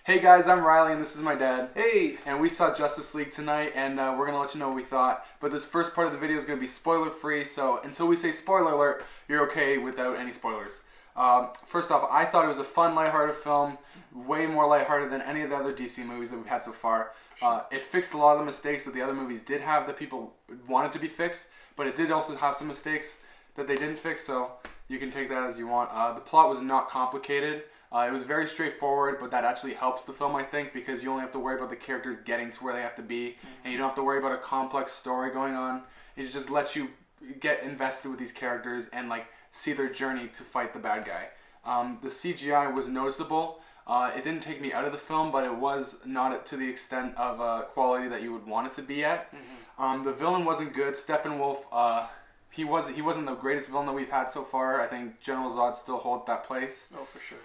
Hey guys, I'm Riley and this is my dad. Hey! And we saw Justice League tonight and we're going to let you know what we thought. But this first part of the video is going to be spoiler free, so until we say spoiler alert, you're okay without any spoilers. First off, I thought it was a fun, lighthearted film, way more lighthearted than any of the other DC movies that we've had so far. It fixed a lot of the mistakes that the other movies did have that people wanted to be fixed, but it did also have some mistakes that they didn't fix, so you can take that as you want. The plot was not complicated. It was very straightforward, but that actually helps the film, I think, because you only have to worry about the characters getting to where they have to be, and you don't have to worry about a complex story going on. It just lets you get invested with these characters and like see their journey to fight the bad guy. The CGI was noticeable. It didn't take me out of the film, but it was not to the extent of quality that you would want it to be at. The villain wasn't good. Steppenwolf, he wasn't the greatest villain that we've had so far. I think General Zod still holds that place. Oh, for sure.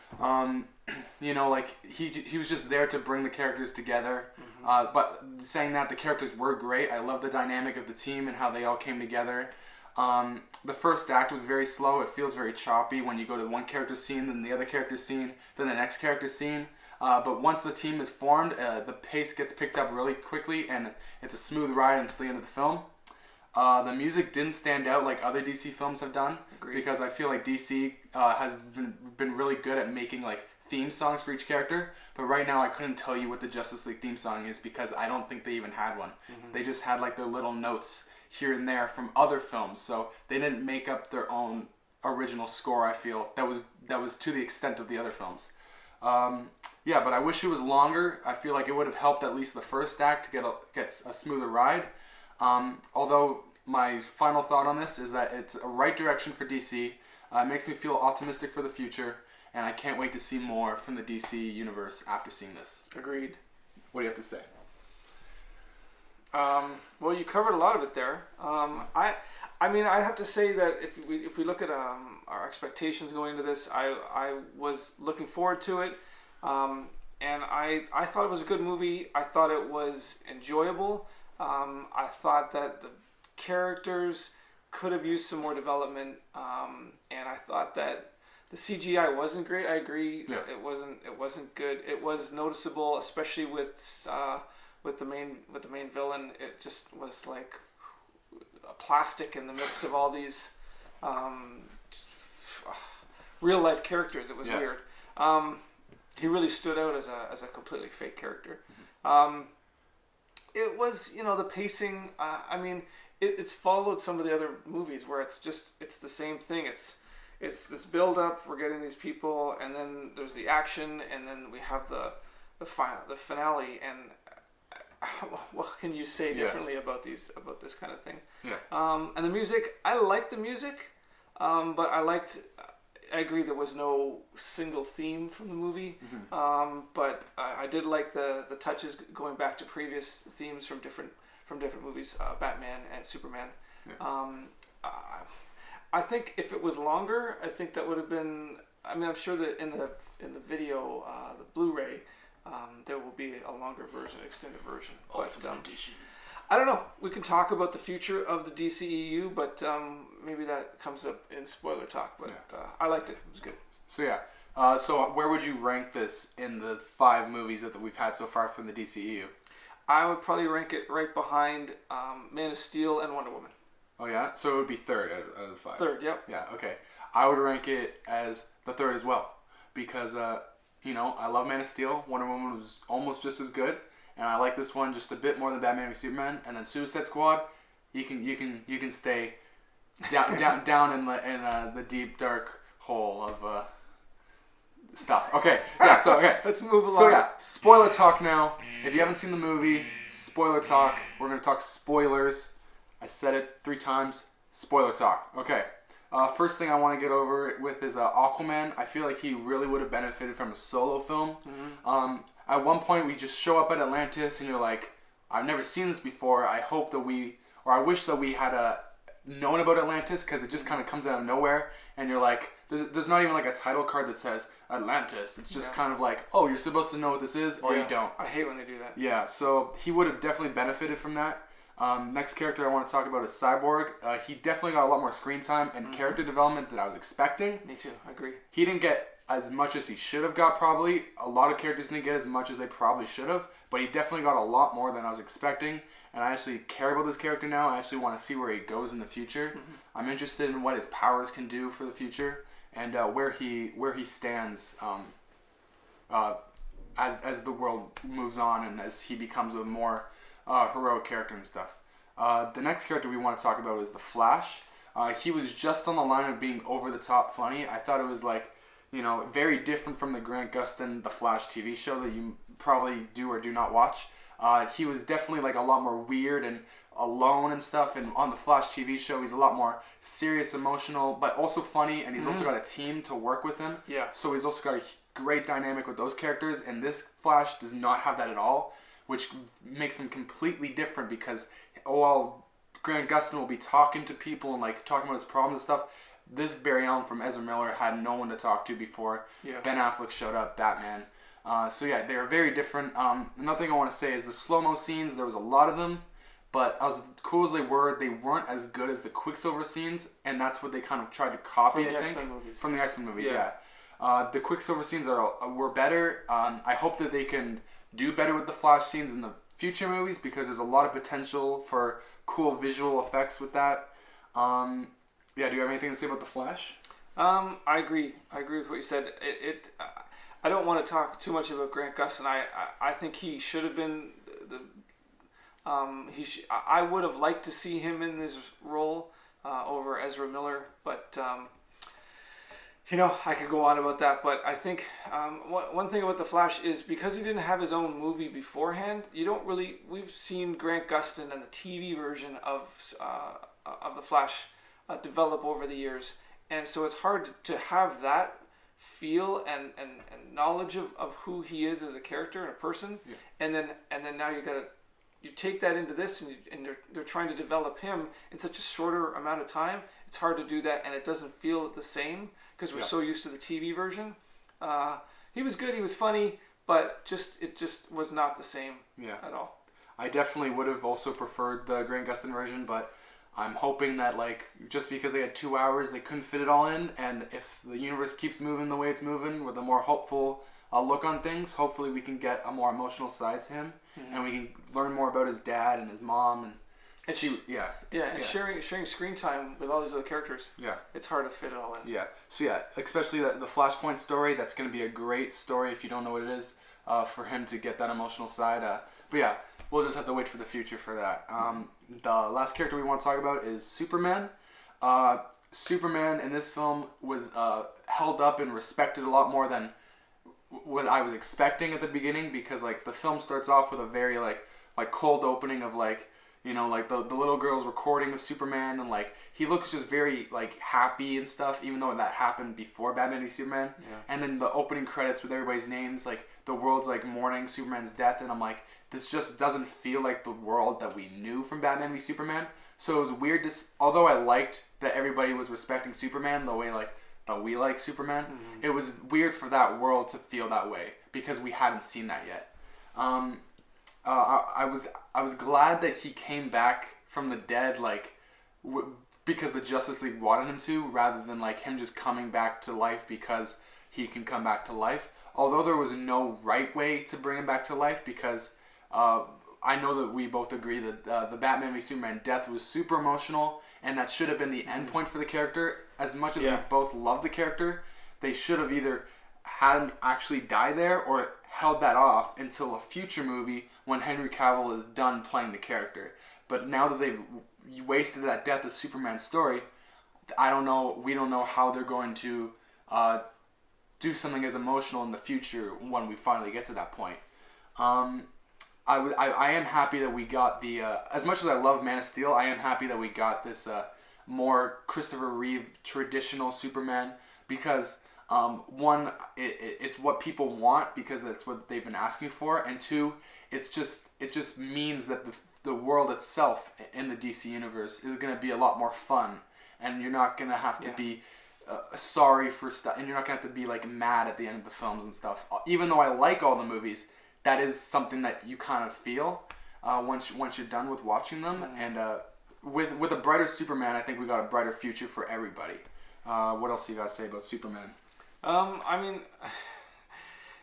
You know, like he was just there to bring the characters together. But saying that, the characters were great. I love the dynamic of the team and how they all came together. The first act was very slow. It feels very choppy when you go to one character's scene, then the other character's scene, then the next character's scene. But once the team is formed, the pace gets picked up really quickly, and it's a smooth ride until the end of the film. The music didn't stand out like other DC films have done. Agreed. Because I feel like DC has been really good at making like theme songs for each character. But right now I couldn't tell you what the Justice League theme song is because I don't think they even had one. They just had like their little notes here and there from other films, so they didn't make up their own original score. I feel that was to the extent of the other films. Yeah, but I wish it was longer. I feel like it would have helped at least the first act to get a smoother ride. Although my final thought on this is that it's a right direction for DC. It makes me feel optimistic for the future, and I can't wait to see more from the DC universe after seeing this. Agreed. What do you have to say? Well, you covered a lot of it there. I mean, I have to say that if we look at our expectations going into this, I was looking forward to it, and I thought it was a good movie. I thought it was enjoyable. I thought that the characters could have used some more development, and I thought that the CGI wasn't great. I agree. Yeah. It wasn't good. It was noticeable, especially with the main villain. It just was like a plastic in the midst of all these real life characters. It was weird. He really stood out as a completely fake character. It was, the pacing. I mean, it's followed some of the other movies where it's the same thing. It's this build up. We're getting these people, and then there's the action, and then we have the finale. And what can you say differently about this kind of thing? Yeah. And the music. I liked the music, but I agree there was no single theme from the movie, but I did like the touches going back to previous themes from different movies, Batman and Superman. Yeah. I think if it was longer, I think that would have been. I mean, I'm sure that in the video, the Blu-ray, there will be a longer version, extended version. Ultimate edition. I don't know. We can talk about the future of the DCEU, but maybe that comes up in spoiler talk. But I liked it. It was good. So yeah. So where would you rank this in the 5 movies that we've had so far from the DCEU? I would probably rank it right behind Man of Steel and Wonder Woman. Oh yeah? So it would be third out of the 5. Third, yep. Yeah, okay. I would rank it as the third as well. Because, I love Man of Steel. Wonder Woman was almost just as good. And I like this one just a bit more than Batman v Superman. And then Suicide Squad, you can stay down in the deep dark hole of stuff. Okay, yeah. So okay, let's move along. So yeah, spoiler talk now. If you haven't seen the movie, spoiler talk. We're gonna talk spoilers. I said it 3 times. Spoiler talk. Okay. First thing I want to get over with is Aquaman. I feel like he really would have benefited from a solo film. At one point, we just show up at Atlantis, and you're like, I've never seen this before. I wish that we had known about Atlantis, because it just kind of comes out of nowhere, and you're like, there's not even like a title card that says Atlantis. It's just kind of like, oh, you're supposed to know what this is, or you don't. I hate when they do that. Yeah, so he would have definitely benefited from that. Next character I want to talk about is Cyborg. He definitely got a lot more screen time and character development than I was expecting. Me too, I agree. He didn't get as much as he should have got. Probably a lot of characters didn't get as much as they probably should have, but he definitely got a lot more than I was expecting. And I actually care about this character now. I actually want to see where he goes in the future. I'm interested in what his powers can do for the future, and where he stands as the world moves on and as he becomes a more heroic character and stuff. The next character we want to talk about is the Flash. He was just on the line of being over the top funny. I thought it was like, very different from the Grant Gustin The Flash TV show that you probably do or do not watch. He was definitely like a lot more weird and alone and stuff, and on the Flash TV show he's a lot more serious, emotional, but also funny, and he's also got a team to work with him. Yeah. So he's also got a great dynamic with those characters, and this Flash does not have that at all, which makes him completely different because while Grant Gustin will be talking to people and like talking about his problems and stuff, this Barry Allen from Ezra Miller had no one to talk to before. Yeah. Ben Affleck showed up, Batman. So yeah, they are very different. Another thing I want to say is the slow-mo scenes, there was a lot of them, but as cool as they weren't as good as the Quicksilver scenes, and that's what they kind of tried to copy, From the I think. X-Men movies. From the X-Men movies, Yeah. yeah. The Quicksilver scenes were better. I hope that they can do better with the Flash scenes in the future movies because there's a lot of potential for cool visual effects with that. Yeah, do you have anything to say about the Flash? I agree. I agree with what you said. I don't want to talk too much about Grant Gustin. I think he should have been I would have liked to see him in this role over Ezra Miller, but I could go on about that. But I think one thing about the Flash is because he didn't have his own movie beforehand, we've seen Grant Gustin and the TV version of the Flash develop over the years, and so it's hard to have that feel and knowledge of who he is as a character and a person, yeah. and then now you take that into this, and they're trying to develop him in such a shorter amount of time. It's hard to do that, and it doesn't feel the same because we're so used to the TV version. He was good, he was funny, but it just was not the same at all. I definitely would have also preferred the Grant Gustin version, but I'm hoping that just because they had 2 hours, they couldn't fit it all in, and if the universe keeps moving the way it's moving with a more hopeful look on things, hopefully we can get a more emotional side to him, and we can learn more about his dad and his mom and see, sharing screen time with all these other characters. Yeah, it's hard to fit it all in. Yeah, so yeah, especially the Flashpoint story. That's going to be a great story if you don't know what it is, for him to get that emotional side. But yeah, we'll just have to wait for the future for that. The last character we want to talk about is Superman. Superman in this film was held up and respected a lot more than what I was expecting at the beginning, because the film starts off with a very cold opening of the little girl's recording of Superman, and he looks just very happy and stuff, even though that happened before Batman v Superman. Yeah. And then the opening credits with everybody's names, the world's mourning Superman's death, and I'm like, this just doesn't feel like the world that we knew from Batman v Superman. So it was weird to, although I liked that everybody was respecting Superman the way that we like Superman, it was weird for that world to feel that way because we hadn't seen that yet. I was glad that he came back from the dead, because the Justice League wanted him to, rather than him just coming back to life because he can come back to life. Although there was no right way to bring him back to life, because I know that we both agree that the Batman v Superman death was super emotional, and that should have been the end point for the character. As much as we both love the character, they should have either had him actually die there or held that off until a future movie when Henry Cavill is done playing the character. But now that they've wasted that death of Superman's story, I don't know. We don't know how they're going to do something as emotional in the future when we finally get to that point. I am happy that we got the as much as I love Man of Steel, I am happy that we got this more Christopher Reeve traditional Superman, because one, it's what people want because that's what they've been asking for, and two, it just means that the world itself in the DC universe is going to be a lot more fun, and you're not going to have to be sorry for stuff, and you're not going to have to be mad at the end of the films and stuff. Even though I like all the movies, that is something that you kind of feel once you're done with watching them. And with a brighter Superman, I think we got a brighter future for everybody. What else do you guys say about Superman? I mean,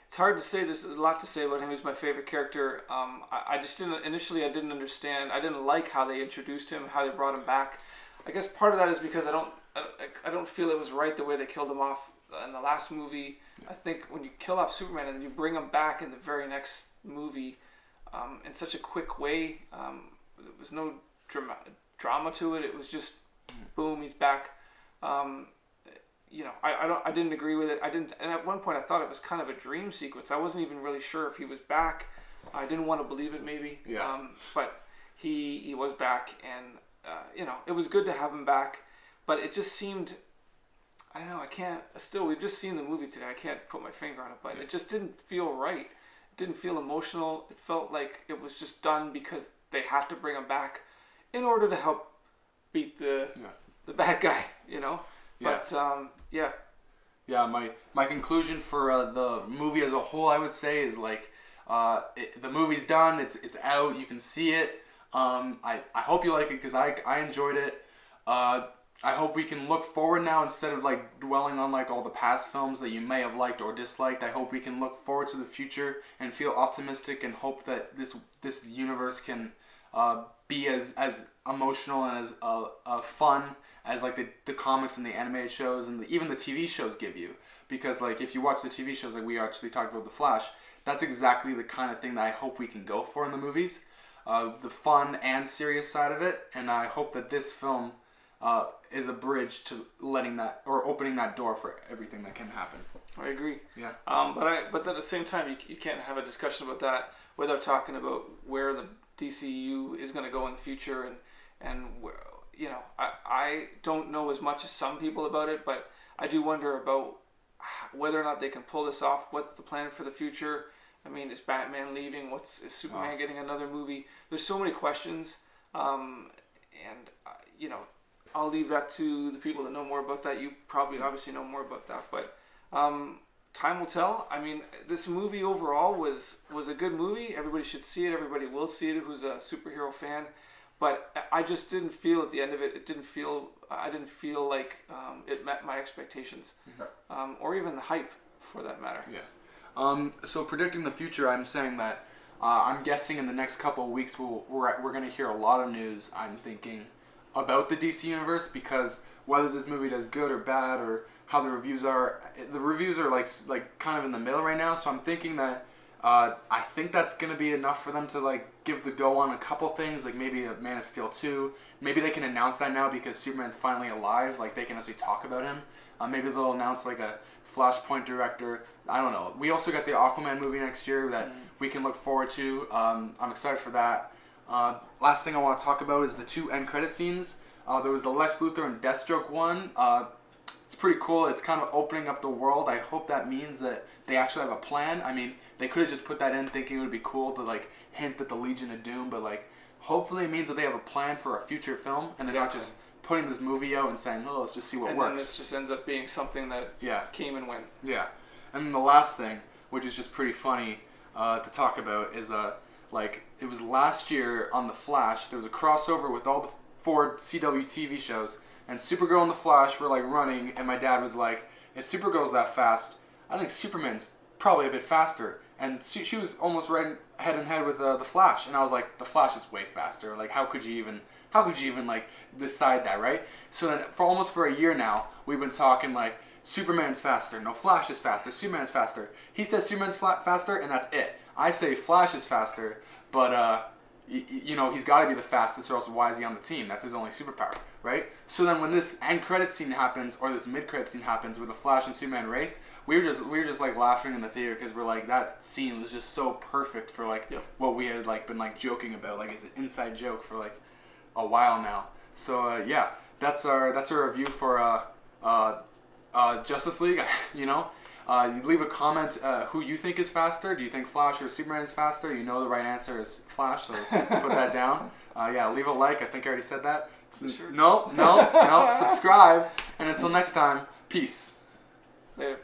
it's hard to say. There's a lot to say about him. He's my favorite character. I just didn't initially. I didn't understand. I didn't like how they introduced him, how they brought him back. I guess part of that is because I don't feel it was right the way they killed him off in the last movie. I think when you kill off Superman and then you bring him back in the very next movie, in such a quick way, there was no drama to it. It was just boom, he's back. I didn't agree with it. And at one point I thought it was kind of a dream sequence. I wasn't even really sure if he was back. I didn't want to believe it maybe. Yeah. But he was back, and it was good to have him back. But it just seemed, I don't know. We've just seen the movie today. I can't put my finger on it, but it just didn't feel right. It didn't feel emotional. It felt like it was just done because they had to bring him back in order to help beat the bad guy. Yeah. But Yeah, my conclusion for the movie as a whole, I would say, is like the movie's done. It's out. You can see it. I hope you like it because I enjoyed it. I hope we can look forward now instead of like dwelling on like all the past films that you may have liked or disliked. I hope we can look forward to the future and feel optimistic and hope that this universe can be as emotional and as fun as like the comics and the animated shows and even the TV shows give you. Because like if you watch the TV shows, like we actually talked about The Flash, that's exactly the kind of thing that I hope we can go for in the movies. The fun and serious side of it, and I hope that this film is a bridge to letting that or opening that door for everything that can happen. I agree. Yeah. But at the same time, you can't have a discussion about that without talking about where the DCU is going to go in the future, and where, I don't know as much as some people about it, but I do wonder about whether or not they can pull this off. What's the plan for the future? I mean, is Batman leaving? Is Superman getting another movie? There's so many questions, I'll leave that to the people that know more about that. You probably obviously know more about that, but time will tell. I mean, this movie overall was a good movie. Everybody should see it. Everybody will see it who's a superhero fan. But I just didn't feel at the end of it. I didn't feel like it met my expectations, or even the hype, for that matter. Yeah. So predicting the future, I'm saying that I'm guessing in the next couple of weeks we're going to hear a lot of news. I'm thinking about the DC universe, because whether this movie does good or bad or how the reviews are like kind of in the middle right now. So I'm thinking that I think that's going to be enough for them to like give the go on a couple things, like maybe a Man of Steel 2. Maybe they can announce that now because Superman's finally alive. Like they can actually talk about him. Maybe they'll announce like a Flashpoint director. I don't know. We also got the Aquaman movie next year that we can look forward to. I'm excited for that. Last thing I want to talk about is the 2 end credit scenes. There was the Lex Luthor and Deathstroke one. It's pretty cool. It's kind of opening up the world. I hope that means that they actually have a plan. I mean, they could have just put that in thinking it would be cool to like hint at the Legion of Doom, but like hopefully it means that they have a plan for a future film and they're not just putting this movie out and saying, oh, let's just see what works. And then this just ends up being something that came and went. Yeah. And then the last thing, which is just pretty funny to talk about, is it was last year on The Flash, there was a crossover with all the 4 CW TV shows, and Supergirl and The Flash were like running, and my dad was like, if Supergirl's that fast, I think Superman's probably a bit faster. And she was almost right head and head with The Flash, and I was like, The Flash is way faster. Like, how could you even like decide that, right? So then for a year now, we've been talking like Superman's faster, no, Flash is faster, Superman's faster. He says Superman's faster, and that's it. I say Flash is faster, but he's got to be the fastest, or else why is he on the team? That's his only superpower, right? So then when this end credit scene happens, or this mid credit scene happens, where the Flash and Superman race, we were just like laughing in the theater because we're like, that scene was just so perfect for like what we had like been like joking about, like it's an inside joke for like a while now. So that's our review for Justice League. You leave a comment who you think is faster. Do you think Flash or Superman is faster? You know the right answer is Flash, so put that down. Leave a like. I think I already said that. Sure. No. Subscribe. And until next time, peace. Later.